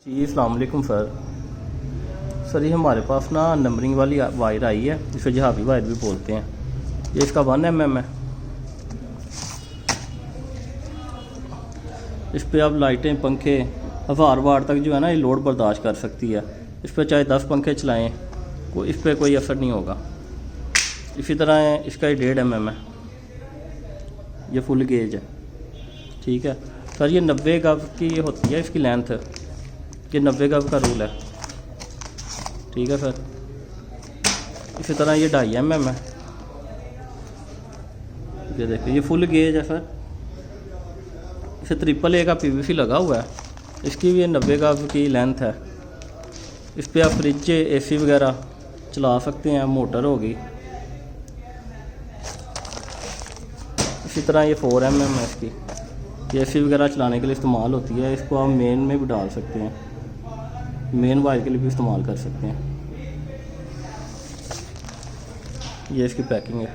जी अस्सलाम वालेकुम सर ये हमारे पास ना नंबरिंग वाली वायर आई है, इसे जहाबी वायर भी बोलते हैं। ये इसका 1 mm है। इस पर आप लाइटें पंखे 1000 वाट तक जो है ना ये लोड बर्दाश्त कर सकती है। इस पर चाहे 10 पंखे चलाएं इस पर कोई असर नहीं होगा। इसी तरह इसका ये 1.5 mm है, ये फुल गेज है। ठीक है सर, ये 90 गज की होती है इसकी लेंथ, ये 90 गज का रूल है। ठीक है सर, इसी तरह ये 2.5 mm है। ये देखिए ये फुल गेज है सर। इसे AAA का PVC लगा हुआ है, इसकी भी 90 गज की लेंथ है। इस पर आप फ्रिज AC वगैरह चला सकते हैं, मोटर होगी। इसी तरह ये 4 mm है इसकी, ये AC वगैरह चलाने के लिए इस्तेमाल होती है। इसको आप मेन में भी डाल सकते हैं, मेन वायर के लिए भी इस्तेमाल कर सकते हैं। ये इसकी पैकिंग है।